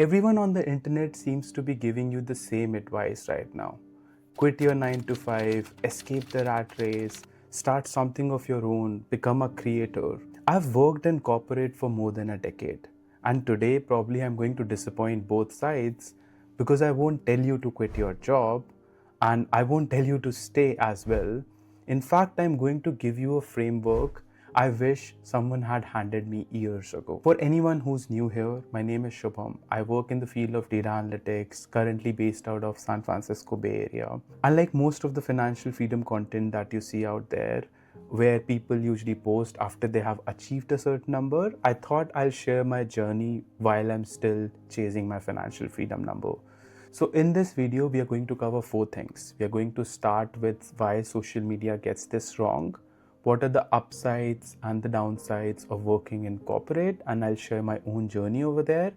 Everyone on the internet seems to be giving you the same advice right now. Quit your 9 to 5, escape the rat race, start something of your own, become a creator. I've worked in corporate for more than a decade, and today probably I'm going to disappoint both sides because I won't tell you to quit your job and I won't tell you to stay as well. In fact, I'm going to give you a framework I wish someone had handed me years ago. For anyone who's new here, my name is Shubham. I work in the field of data analytics, currently based out of San Francisco Bay Area. Unlike most of the financial freedom content that you see out there, where people usually post after they have achieved a certain number, I thought I'll share my journey while I'm still chasing my financial freedom number. So in this video, we are going to cover 4 things. We are going to start with why social media gets this wrong, what are the upsides and the downsides of working in corporate, and I'll share my own journey over there.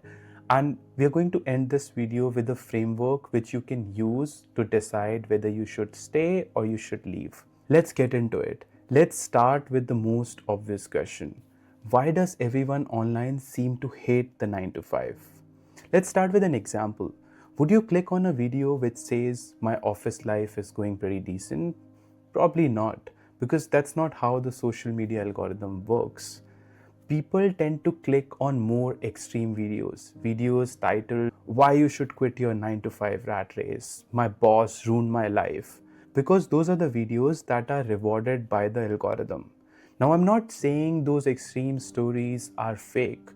And we are going to end this video with a framework which you can use to decide whether you should stay or you should leave. Let's get into it. Let's start with the most obvious question. Why does everyone online seem to hate the 9 to 5? Let's start with an example. Would you click on a video which says my office life is going pretty decent? Probably not, because that's not how the social media algorithm works. People tend to click on more extreme videos titled why you should quit your 9 to 5 rat race, my boss ruined my life, because those are the videos that are rewarded by the algorithm. Now, I'm not saying those extreme stories are fake.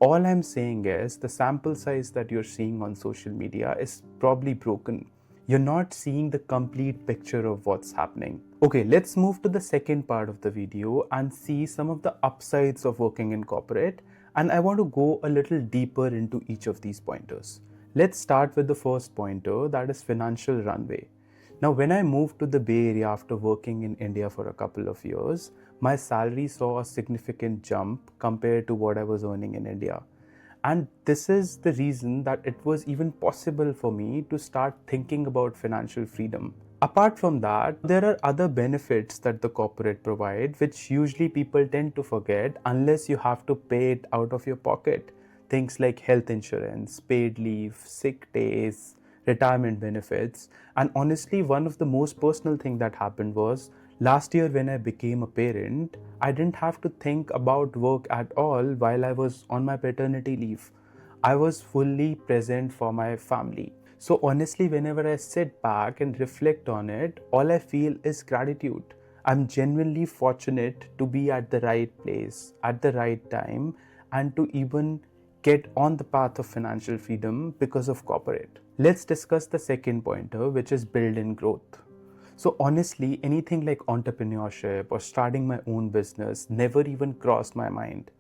All I'm saying is the sample size that you're seeing on social media is probably broken. You're not seeing the complete picture of what's happening. Okay, let's move to the second part of the video and see some of the upsides of working in corporate. And I want to go a little deeper into each of these pointers. Let's start with the first pointer, that is financial runway. Now, when I moved to the Bay Area after working in India for a couple of years, my salary saw a significant jump compared to what I was earning in India. And this is the reason that it was even possible for me to start thinking about financial freedom. Apart from that, there are other benefits that the corporate provide, which usually people tend to forget unless you have to pay it out of your pocket. Things like health insurance, paid leave, sick days, retirement benefits. And honestly, one of the most personal thing that happened was last year when I became a parent, I didn't have to think about work at all while I was on my paternity leave. I was fully present for my family. So honestly, whenever I sit back and reflect on it, all I feel is gratitude. I'm genuinely fortunate to be at the right place, at the right time, and to even get on the path of financial freedom because of corporate. Let's discuss the second pointer, which is build in growth. So honestly, anything like entrepreneurship or starting my own business never even crossed my mind.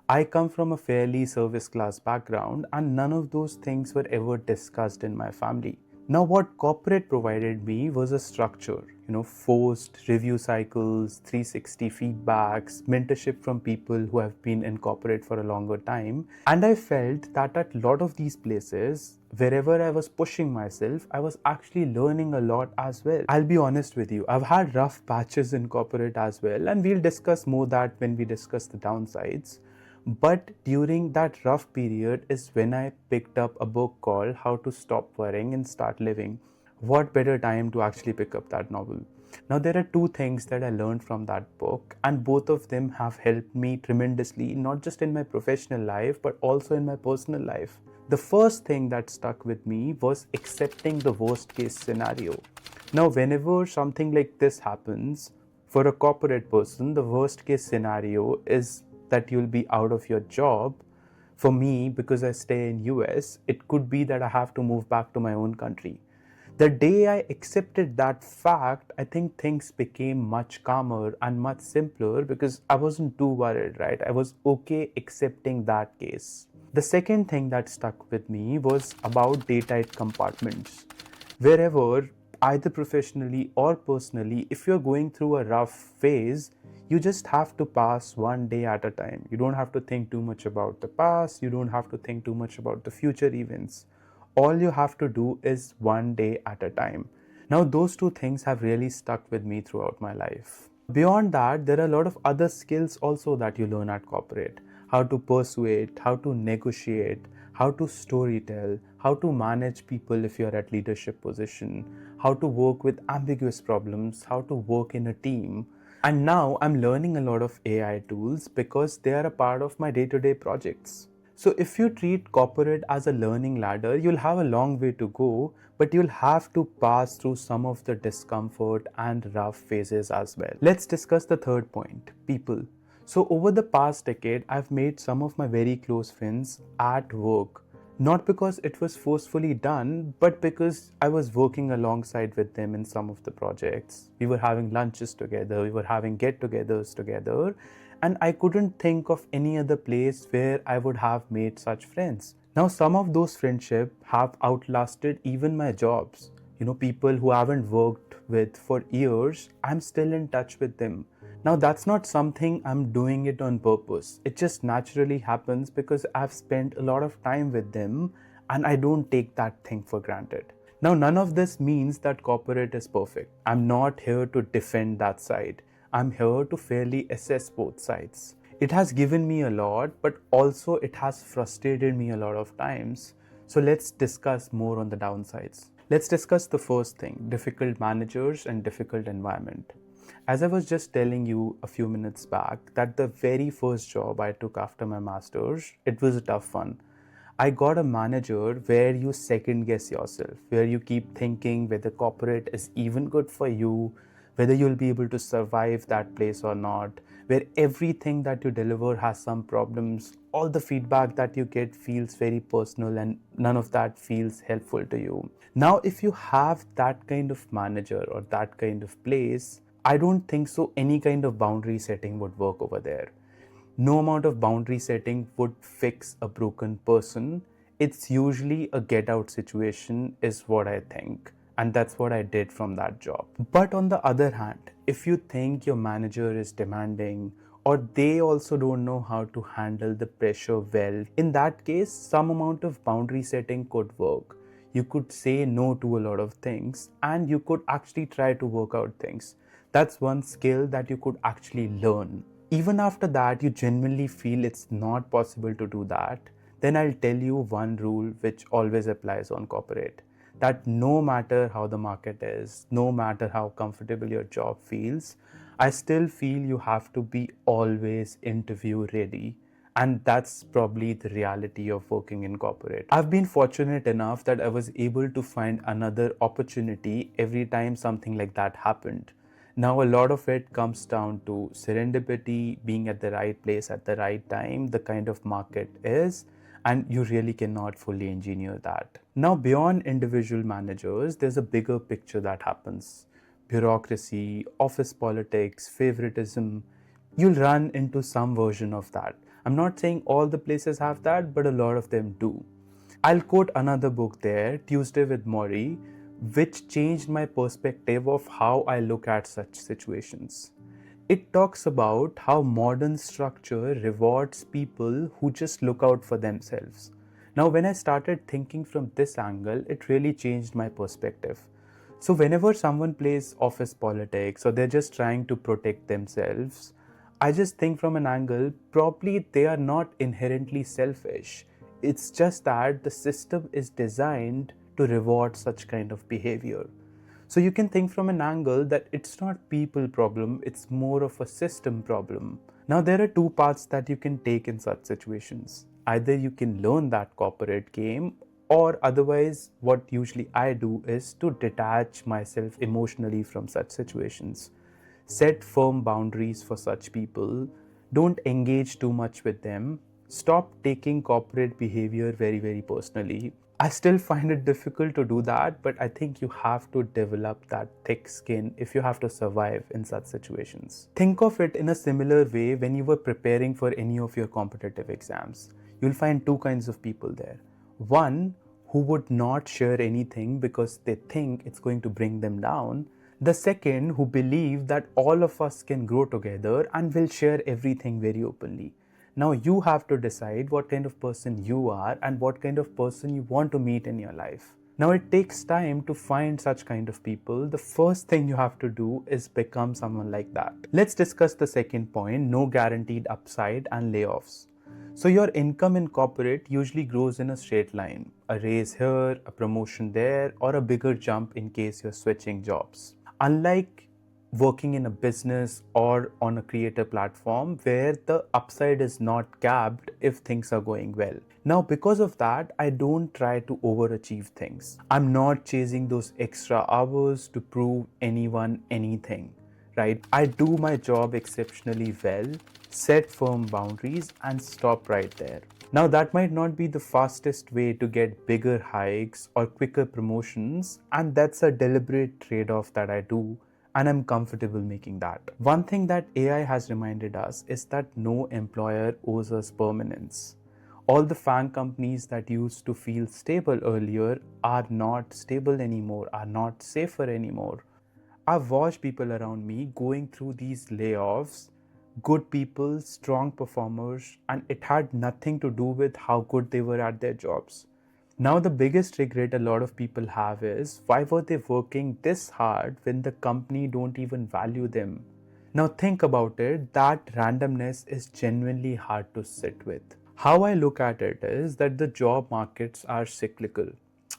I come from a fairly service class background and none of those things were ever discussed in my family. Now, what corporate provided me was a structure, forced review cycles, 360 feedbacks, mentorship from people who have been in corporate for a longer time. And I felt that at a lot of these places, wherever I was pushing myself, I was actually learning a lot as well. I'll be honest with you, I've had rough patches in corporate as well, and we'll discuss more that when we discuss the downsides. But during that rough period is when I picked up a book called How to Stop Worrying and Start Living. What better time to actually pick up that novel? Now, there are 2 things that I learned from that book, and both of them have helped me tremendously, not just in my professional life, but also in my personal life. The first thing that stuck with me was accepting the worst case scenario. Now, whenever something like this happens, for a corporate person, the worst case scenario is that you'll be out of your job. For me, because I stay in US, it could be that I have to move back to my own country. The day I accepted that fact, I think things became much calmer and much simpler because I wasn't too worried, right? I was okay accepting that case. The second thing that stuck with me was about daytime compartments. Wherever, either professionally or personally, if you're going through a rough phase, you just have to pass one day at a time. You don't have to think too much about the past, you don't have to think too much about the future events. All you have to do is one day at a time. Now, those 2 things have really stuck with me throughout my life. Beyond that, there are a lot of other skills also that you learn at corporate. How to persuade, how to negotiate, how to storytell, how to manage people if you're at leadership position, how to work with ambiguous problems, how to work in a team. And now I'm learning a lot of AI tools because they are a part of my day-to-day projects. So if you treat corporate as a learning ladder, you'll have a long way to go, but you'll have to pass through some of the discomfort and rough phases as well. Let's discuss the third point, people. So over the past decade, I've made some of my very close friends at work. Not because it was forcefully done, but because I was working alongside with them in some of the projects. We were having lunches together, we were having get togethers together, and I couldn't think of any other place where I would have made such friends. Now, some of those friendships have outlasted even my jobs. People who I haven't worked with for years, I'm still in touch with them. Now, that's not something I'm doing it on purpose. It just naturally happens because I've spent a lot of time with them and I don't take that thing for granted. Now, none of this means that corporate is perfect. I'm not here to defend that side. I'm here to fairly assess both sides. It has given me a lot, but also it has frustrated me a lot of times. So let's discuss more on the downsides. Let's discuss the first thing, difficult managers and difficult environment. As I was just telling you a few minutes back, that the very first job I took after my master's, it was a tough one. I got a manager where you second guess yourself, where you keep thinking whether corporate is even good for you, whether you'll be able to survive that place or not, where everything that you deliver has some problems, all the feedback that you get feels very personal and none of that feels helpful to you. Now, if you have that kind of manager or that kind of place, I don't think so any kind of boundary setting would work over there. No amount of boundary setting would fix a broken person. It's usually a get out situation, is what I think. And that's what I did from that job. But on the other hand, if you think your manager is demanding or they also don't know how to handle the pressure well, in that case, some amount of boundary setting could work. You could say no to a lot of things and you could actually try to work out things. That's one skill that you could actually learn. Even after that, you genuinely feel it's not possible to do that, then I'll tell you one rule which always applies on corporate. That no matter how the market is, no matter how comfortable your job feels, I still feel you have to be always interview ready. And that's probably the reality of working in corporate. I've been fortunate enough that I was able to find another opportunity every time something like that happened. Now, a lot of it comes down to serendipity, being at the right place at the right time, the kind of market is, and you really cannot fully engineer that. Now, beyond individual managers, there's a bigger picture that happens. Bureaucracy, office politics, favoritism, you'll run into some version of that. I'm not saying all the places have that, but a lot of them do. I'll quote another book there, Tuesday with Morrie, which changed my perspective of how I look at such situations. It talks about how modern structure rewards people who just look out for themselves. Now, when I started thinking from this angle, it really changed my perspective. So, whenever someone plays office politics or they're just trying to protect themselves, I just think from an angle, probably they are not inherently selfish. It's just that the system is designed to reward such kind of behavior. So you can think from an angle that it's not people problem, it's more of a system problem. Now there are two paths that you can take in such situations. Either you can learn that corporate game, or otherwise what usually I do is to detach myself emotionally from such situations. Set firm boundaries for such people. Don't engage too much with them. Stop taking corporate behavior very, very personally. I still find it difficult to do that, but I think you have to develop that thick skin if you have to survive in such situations. Think of it in a similar way when you were preparing for any of your competitive exams. You'll find two kinds of people there. One who would not share anything because they think it's going to bring them down. The second who believe that all of us can grow together and will share everything very openly. Now you have to decide what kind of person you are and what kind of person you want to meet in your life. Now it takes time to find such kind of people. The first thing you have to do is become someone like that. Let's discuss the second point, no guaranteed upside and layoffs. So your income in corporate usually grows in a straight line. A raise here, a promotion there, or a bigger jump in case you're switching jobs. Unlike working in a business or on a creator platform where the upside is not capped if things are going well. Now, because of that, I don't try to overachieve things. I'm not chasing those extra hours to prove anyone anything, right? I do my job exceptionally well, set firm boundaries, and stop right there. Now, that might not be the fastest way to get bigger hikes or quicker promotions, and that's a deliberate trade off that I do, and I'm comfortable making that. One thing that AI has reminded us is that no employer owes us permanence. All the FAANG companies that used to feel stable earlier are not stable anymore, are not safer anymore. I've watched people around me going through these layoffs, good people, strong performers, and it had nothing to do with how good they were at their jobs. Now, the biggest regret a lot of people have is why were they working this hard when the company don't even value them? Now, think about it, that randomness is genuinely hard to sit with. How I look at it is that the job markets are cyclical.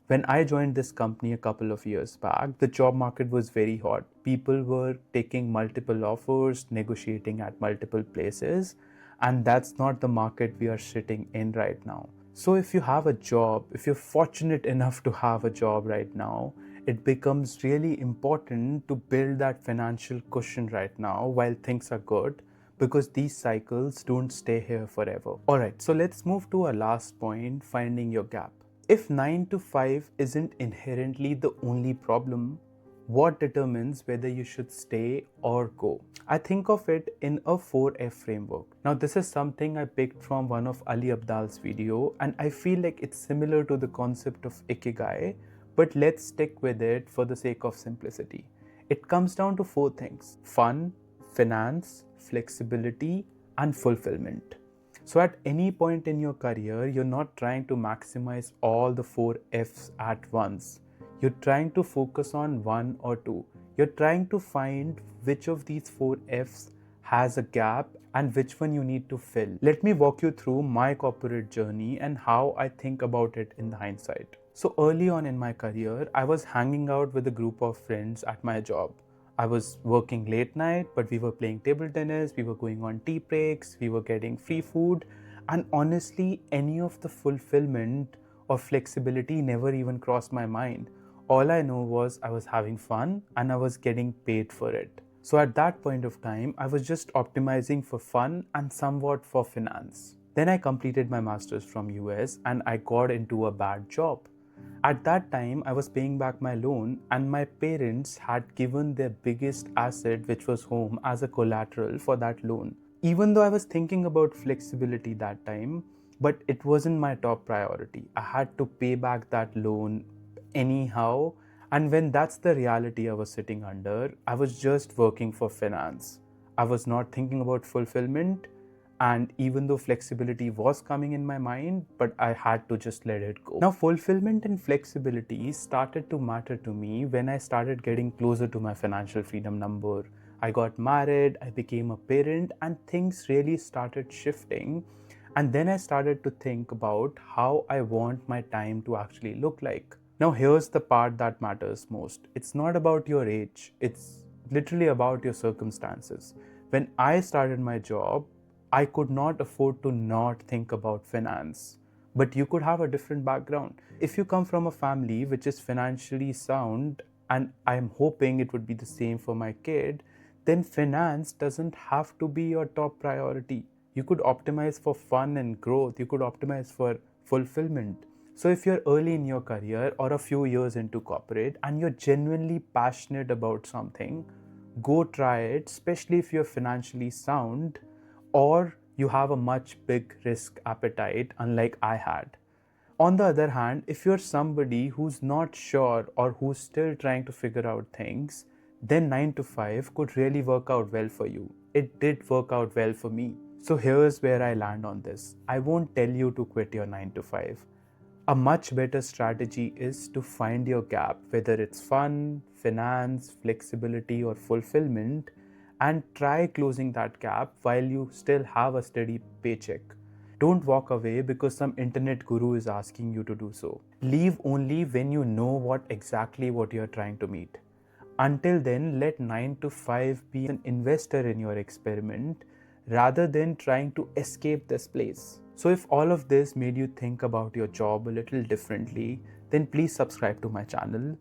When I joined this company a couple of years back, the job market was very hot. People were taking multiple offers, negotiating at multiple places, and that's not the market we are sitting in right now. So, if you have a job, if you're fortunate enough to have a job right now, it becomes really important to build that financial cushion right now while things are good, because these cycles don't stay here forever. Alright, so let's move to our last point, finding your gap. If 9 to 5 isn't inherently the only problem, what determines whether you should stay or go? I think of it in a 4F framework. Now, this is something I picked from one of Ali Abdal's video, and I feel like it's similar to the concept of Ikigai, but let's stick with it for the sake of simplicity. It comes down to 4 things: fun, finance, flexibility, and fulfillment. So, at any point in your career, you're not trying to maximize all the 4Fs at once. You're trying to focus on one or two. You're trying to find which of these 4Fs has a gap and which one you need to fill. Let me walk you through my corporate journey and how I think about it in hindsight. So, early on in my career, I was hanging out with a group of friends at my job. I was working late night, but we were playing table tennis, we were going on tea breaks, we were getting free food, and honestly, any of the fulfillment or flexibility never even crossed my mind. All I know was I was having fun and I was getting paid for it. So at that point of time, I was just optimizing for fun and somewhat for finance. Then I completed my masters from US and I got into a bad job. At that time, I was paying back my loan, and my parents had given their biggest asset, which was home, as a collateral for that loan. Even though I was thinking about flexibility that time, but it wasn't my top priority. I had to pay back that loan anyhow, and when that's the reality I was sitting under, I was just working for finance. I was not thinking about fulfillment, and even though flexibility was coming in my mind, but I had to just let it go. Now, fulfillment and flexibility started to matter to me when I started getting closer to my financial freedom number. I got married, I became a parent, and things really started shifting. And then I started to think about how I want my time to actually look like. Now, here's the part that matters most. It's not about your age, it's literally about your circumstances. When I started my job, I could not afford to not think about finance. But you could have a different background. If you come from a family which is financially sound, and I'm hoping it would be the same for my kid, then finance doesn't have to be your top priority. You could optimize for fun and growth, you could optimize for fulfillment. So, if you're early in your career or a few years into corporate and you're genuinely passionate about something, go try it, especially if you're financially sound or you have a much big risk appetite, unlike I had. On the other hand, if you're somebody who's not sure or who's still trying to figure out things, then 9 to 5 could really work out well for you. It did work out well for me. So here's where I land on this. I won't tell you to quit your 9 to 5. A much better strategy is to find your gap, whether it's fun, finance, flexibility, or fulfillment, and try closing that gap while you still have a steady paycheck. Don't walk away because some internet guru is asking you to do so. Leave only when you know exactly what you're trying to meet. Until then, let 9 to 5 be an investor in your experiment rather than trying to escape this place. So, if all of this made you think about your job a little differently, then please subscribe to my channel.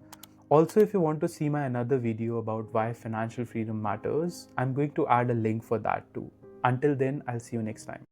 Also, if you want to see my another video about why financial freedom matters, I'm going to add a link for that too. Until then, I'll see you next time.